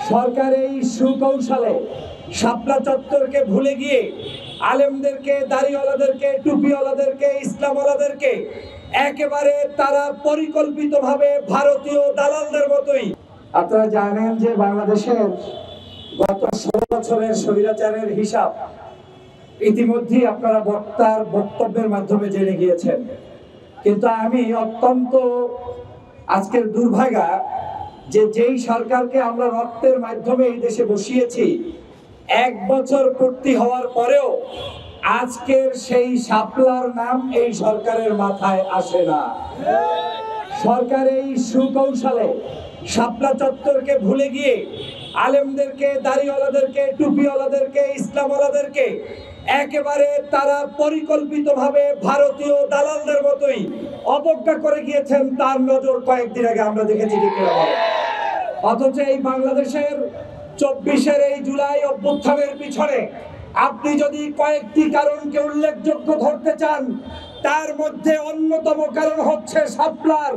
সরকার এই সুকৌশলে শাপলা চত্বরকে ভুলে গিয়ে আলেমদেরকে, দাড়িওয়ালাদেরকে, টুপিওয়ালাদেরকে, ইসলামওয়ালাদেরকে একেবারে তারা পরিকল্পিতভাবে ভারতীয় দালালদের মতোই। আপনারা জানেন যে বাংলাদেশের গত 16 বছরের স্বৈরাচারের হিসাব ইতিমধ্যেই আপনারা বক্তার বক্তব্যের মাধ্যমে জেনে গিয়েছেন। কিন্তু আমি অত্যন্ত আজকের দুর্ভাগা যে যেই সরকারকে আমরা রক্তের মাধ্যমে এই দেশে বসিয়েছি, 1 বছর পূর্তি হওয়ার পরেও আজকের সেই শাপলার নাম এই সরকারের মাথায় আসে না। সরকার এই সুকৌশলে শাপলা চত্বরকে ভুলে গিয়ে আলেমদেরকে, দাড়িওয়ালাদেরকে, টুপিওয়ালাদেরকে, ইসলামওয়ালাদেরকে একেবারে তারা পরিকল্পিতভাবে ভারতীয় দালালদের মতোই অবজ্ঞা করে গিয়েছেন। তার নজর কয়েকদিন আগে আমরা দেখেছি। অথচ এই বাংলাদেশের 24-এর এই জুলাই অভ্যুত্থানের পিছনে আপনি যদি কয়েকটি কারণকে উল্লেখযোগ্য ধরতে চান, তার মধ্যে অন্যতম কারণ হচ্ছে শাপলার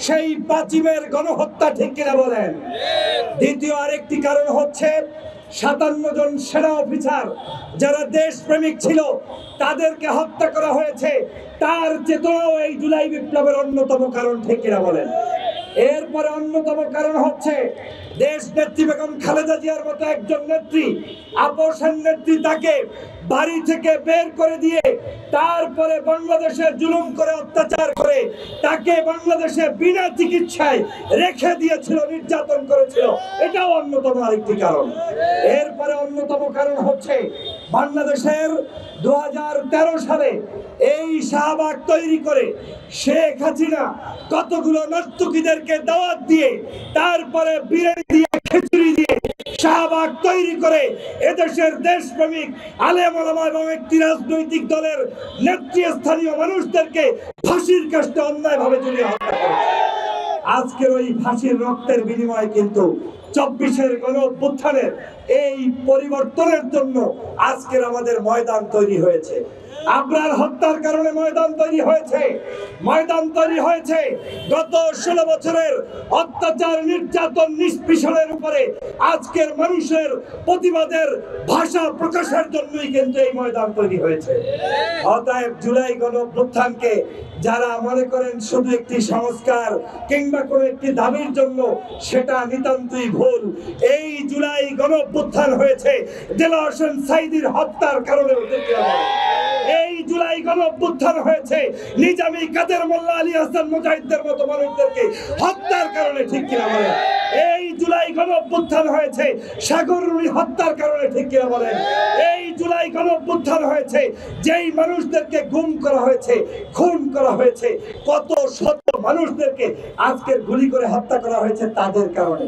সেই পাঁচিমের গণহত্যা, ঠিক কিনা বলেন? দ্বিতীয় আরেকটি কারণ হচ্ছে 57 জন সেনা অফিসার যারা দেশপ্রেমিক ছিল তাদেরকে হত্যা করা হয়েছে। তার চেতনাও এই জুলাই বিপ্লবের অন্যতম কারণ, ঠিক কিনা বলেন? এরপরে অন্যতম কারণ হচ্ছে দেশ নেত্রী বেগম খালেদা জিয়ার মতো একজন নেত্রী, আপোষের নেত্রী, তাকে বাড়ি থেকে বের করে দিয়ে তারপরে বাংলাদেশে জুলুম করে, অত্যাচার করে তাকে বাংলাদেশে বিনা চিকিৎসায় রেখে দিয়েছিল, নির্যাতন করেছিল। এটাও অন্যতম আরেকটি কারণ। এরপরে অন্যতম কারণ হচ্ছে বাংলাদেশের 2013 সালে এই শাহবাগ তৈরি করে শেখ হাসিনা কতগুলো নর্তকীদেরকে দাওয়াত দিয়ে তারপরে বিরিয়ানি দিয়ে, খিচুড়ি দিয়ে শাহবাগ তৈরি করে এদেশের দেশপ্রেমিক আলেম ওলামা এবং একটি রাজনৈতিক দলের নেতৃস্থানীয় মানুষদেরকে ফাঁসির কাস্টে অন্যায়ভাবে ঝুলিয়ে হত্যা করে। আজকের ওই ফাঁসির রক্তের বিনিময়ে কিন্তু 24-এর গণঅভ্যুত্থানের এই পরিবর্তনের জন্য আজকের আমাদের ময়দান তৈরি হয়েছে। আপনার হত্যার কারণে ময়দান তৈরি হয়েছে। ময়দান তৈরি হয়েছে গত 16 বছরের অত্যাচার, নির্যাতন, নিষ্পেষণের উপরে আজকের মানুষের প্রতিবাদের ভাষা প্রকাশের জন্যই কিন্তু এই ময়দান তৈরি হয়েছে। অতএব জুলাই গণঅভ্যুত্থানকে যারা মনে করেন শুধু একটি সংস্কার কিংবা কোনো একটি দাবির জন্য, সেটা নিতান্তই ভুল। এই জুলাই গণঅভ্যুত্থান হয়েছে দেলোয়ার হোসেন সাঈদীর হত্যার কারণে। এই জুলাই গণঅভ্যুত্থান হয়েছে নিজামী, কাদের মোল্লা, আলী হাসান মুজাহিদদের মতো মানুষদেরকে হত্যার কারণে, ঠিক কিনা বলেন? এই জুলাই গণঅভ্যুত্থান হয়েছে সাগর রুনি হত্যার কারণে, ঠিক কিনা বলেন? এই জুলাই গণঅভ্যুত্থান হয়েছে যেই মানুষদেরকে গুম করা হয়েছে, খুন করা হয়েছে, কত শত মানুষদেরকে আজকের গুলি করে হত্যা করা হয়েছে তাদের কারণে।